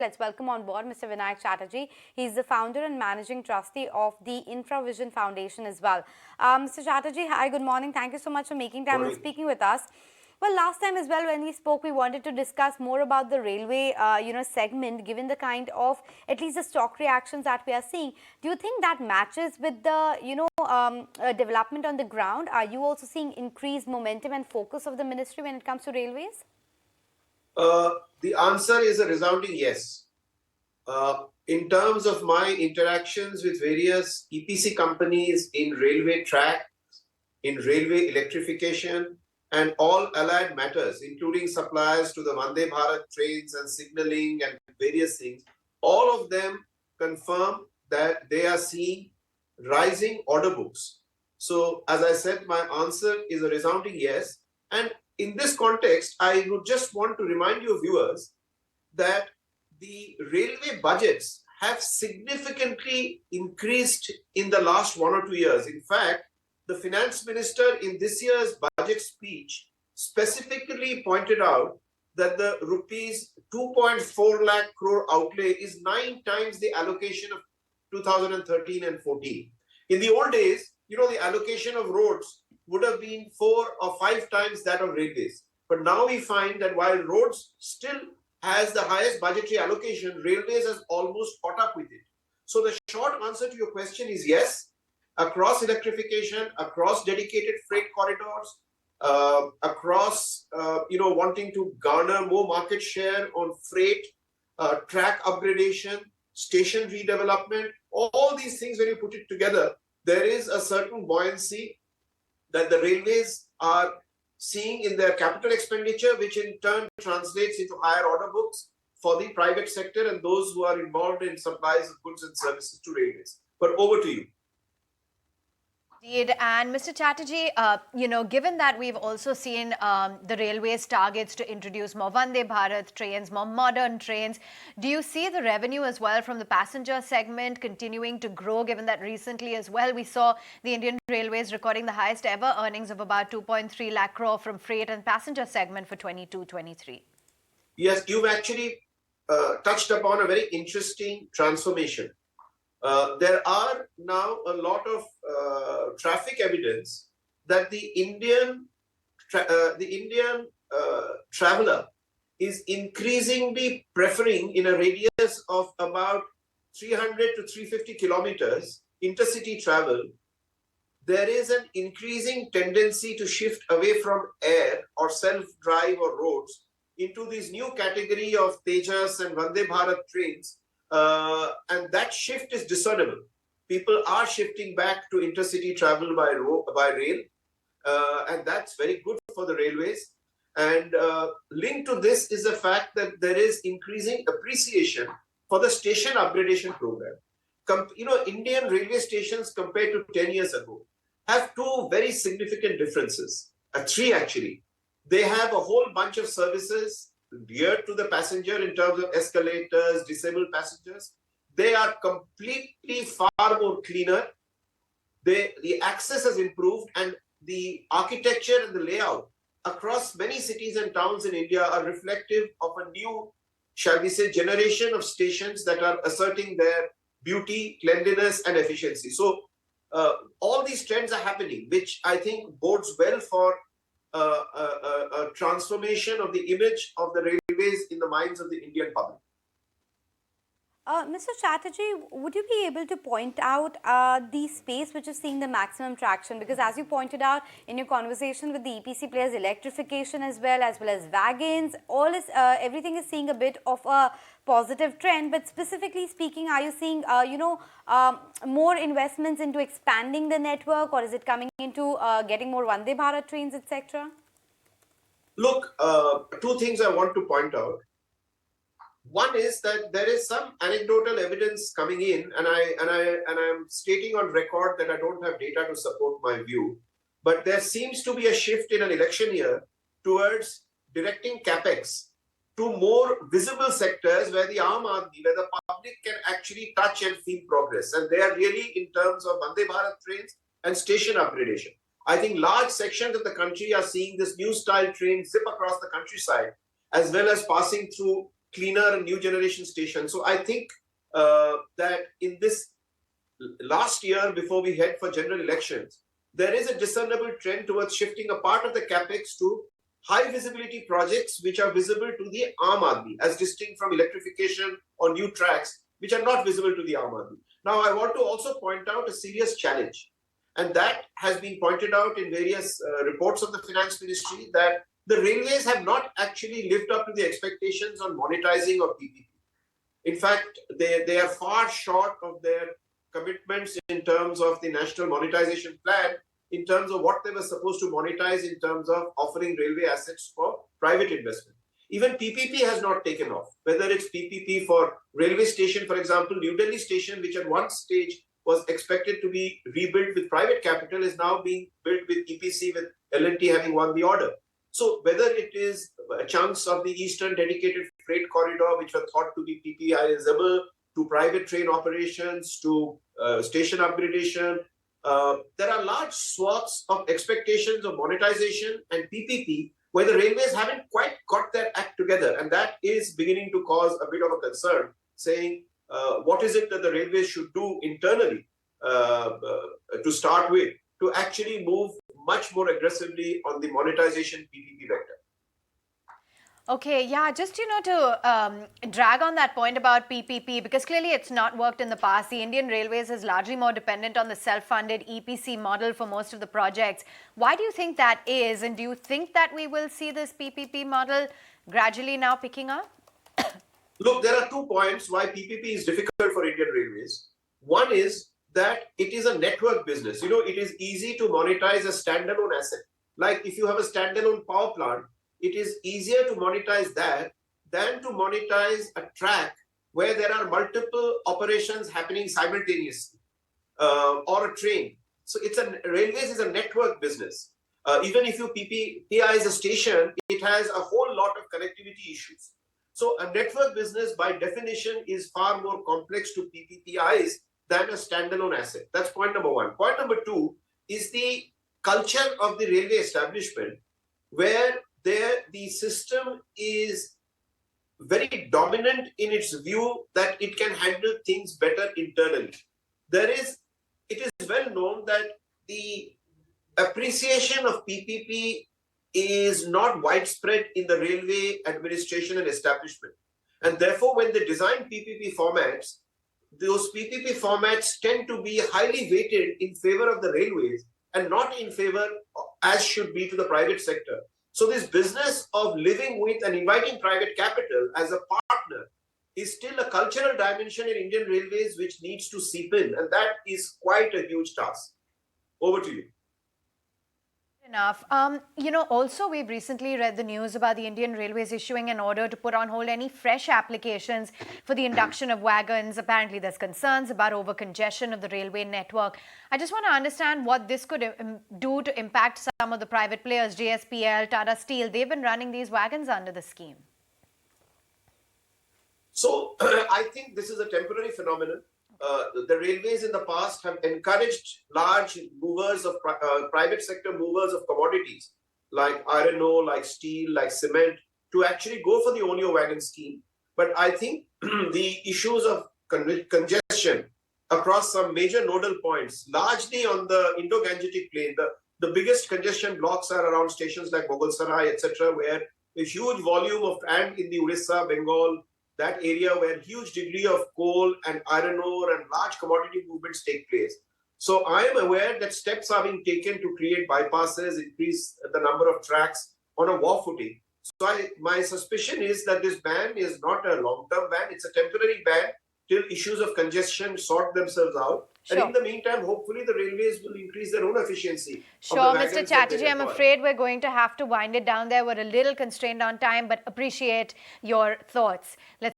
Let's welcome on board Mr. Vinayak Chatterjee. He's the founder and managing trustee of the Infravision Foundation as well. Mr. Chatterjee, hi, good morning. Thank you so much for making time and speaking with us. Well, last time as well when we spoke, we wanted to discuss more about the railway, segment, given the kind of, at least the stock reactions that we are seeing. Do you think that matches with the, development on the ground? Are you also seeing increased momentum and focus of the ministry when it comes to railways? The answer is a resounding yes. In terms of my interactions with various EPC companies in railway track, in railway electrification, and all allied matters, including suppliers to the Vande Bharat trains and signaling and various things, all of them confirm that they are seeing rising order books. So, as I said, my answer is a resounding yes. And in this context, I would just want to remind you viewers that the railway budgets have significantly increased in the last 1 or 2 years. In fact, the finance minister in this year's budget speech specifically pointed out that the rupees 2.4 lakh crore outlay is 9 times the allocation of 2013 and 14. In the old days, the allocation of roads would have been 4 or 5 times that of railways. But now we find that while roads still has the highest budgetary allocation, railways has almost caught up with it. So the short answer to your question is yes, across electrification, across dedicated freight corridors, across, wanting to garner more market share on freight, track upgradation, station redevelopment, all these things, when you put it together, there is a certain buoyancy that the railways are seeing in their capital expenditure, which in turn translates into higher order books for the private sector and those who are involved in supplies of goods and services to railways. But over to you. Indeed. And Mr. Chatterjee, given that we've also seen the railways targets to introduce more Vande Bharat trains, more modern trains, do you see the revenue as well from the passenger segment continuing to grow, given that recently as well we saw the Indian Railways recording the highest ever earnings of about 2.3 lakh crore from freight and passenger segment for 22-23? Yes, you've actually touched upon a very interesting transformation. There are now a lot of traffic evidence that the Indian traveler is increasingly preferring, in a radius of about 300 to 350 kilometers intercity travel. There is an increasing tendency to shift away from air or self-drive or roads into this new category of Tejas and Vande Bharat trains. And that shift is discernible. People are shifting back to intercity travel by rail, and that's very good for the railways. And linked to this is the fact that there is increasing appreciation for the station upgradation program. Indian railway stations compared to 10 years ago have 2 very significant differences, 3 actually. They have a whole bunch of services geared to the passenger in terms of escalators, disabled passengers. They are completely far more cleaner. The access has improved, and the architecture and the layout across many cities and towns in India are reflective of a new, shall we say, generation of stations that are asserting their beauty, cleanliness, and efficiency. So all these trends are happening, which I think bodes well for a transformation of the image of the railways in the minds of the Indian public. Mr. Chatterjee, would you be able to point out the space which is seeing the maximum traction? Because as you pointed out in your conversation with the EPC players, electrification as well as wagons, everything is seeing a bit of a positive trend. But specifically speaking, are you seeing, more investments into expanding the network, or is it coming into getting more Vande Bharat trains, etc.? Look, 2 things I want to point out. One is that there is some anecdotal evidence coming in, and I'm stating on record that I don't have data to support my view, but there seems to be a shift in an election year towards directing capex to more visible sectors where the public can actually touch and feel progress, and they are really in terms of Vande Bharat trains and station upgradation. I think large sections of the country are seeing this new style train zip across the countryside, as well as passing through cleaner and new generation stations. So I think that in this last year before we head for general elections, there is a discernible trend towards shifting a part of the capex to high visibility projects which are visible to the Aam Aadmi, as distinct from electrification or new tracks which are not visible to the Aam Aadmi. Now, I want to also point out a serious challenge, and that has been pointed out in various reports of the Finance Ministry, that the railways have not actually lived up to the expectations on monetizing of PPP. In fact, they are far short of their commitments in terms of the National Monetization Plan, in terms of what they were supposed to monetize in terms of offering railway assets for private investment. Even PPP has not taken off, whether it's PPP for railway station, for example, New Delhi station, which at one stage was expected to be rebuilt with private capital, is now being built with EPC, with L&T having won the order. So whether it is chunks of the Eastern Dedicated Freight Corridor, which were thought to be PPI-able, to private train operations, to station upgradation, there are large swaths of expectations of monetization and PPP where the railways haven't quite got their act together. And that is beginning to cause a bit of a concern, saying what is it that the railways should do internally to start with, to actually move much more aggressively on the monetization PPP vector. Okay, yeah, just, to drag on that point about PPP, because clearly it's not worked in the past. The Indian Railways is largely more dependent on the self-funded EPC model for most of the projects. Why do you think that is? And do you think that we will see this PPP model gradually now picking up? Look, there are 2 points why PPP is difficult for Indian Railways. One is that it is a network business. It is easy to monetize a standalone asset. Like if you have a standalone power plant, it is easier to monetize that than to monetize a track where there are multiple operations happening simultaneously, or a train. So railways is a network business. Even if you PPI is a station, it has a whole lot of connectivity issues. So a network business by definition is far more complex to PPPIs than a standalone asset. That's point number one. Point number two is the culture of the railway establishment, where the system is very dominant in its view that it can handle things better internally. It is well known that the appreciation of PPP is not widespread in the railway administration and establishment. And therefore, when they design PPP formats, those PPP formats tend to be highly weighted in favor of the railways and not in favor, as should be, to the private sector. So this business of living with and inviting private capital as a partner is still a cultural dimension in Indian Railways which needs to seep in, and that is quite a huge task. Over to you. Enough. Also, we've recently read the news about the Indian Railways issuing an order to put on hold any fresh applications for the induction of wagons. Apparently, there's concerns about over-congestion of the railway network. I just want to understand what this could do to impact some of the private players, JSPL, Tata Steel. They've been running these wagons under the scheme. So, I think this is a temporary phenomenon. The railways in the past have encouraged large movers of private sector movers of commodities like iron ore, like steel, like cement, to actually go for the Oleo wagon scheme. But I think the issues of congestion across some major nodal points, largely on the Indo-Gangetic plain, the biggest congestion blocks are around stations like Mughal Sarai, etc., where a huge volume of, and in the Orissa, Bengal, that area where huge degree of coal and iron ore and large commodity movements take place. So I am aware that steps are being taken to create bypasses, increase the number of tracks on a war footing. So my suspicion is that this ban is not a long-term ban, it's a temporary ban till issues of congestion sort themselves out. Sure. And in the meantime, hopefully the railways will increase their own efficiency. Sure, Mr. Chatterjee, I'm afraid we're going to have to wind it down there. We're a little constrained on time, but appreciate your thoughts. Let's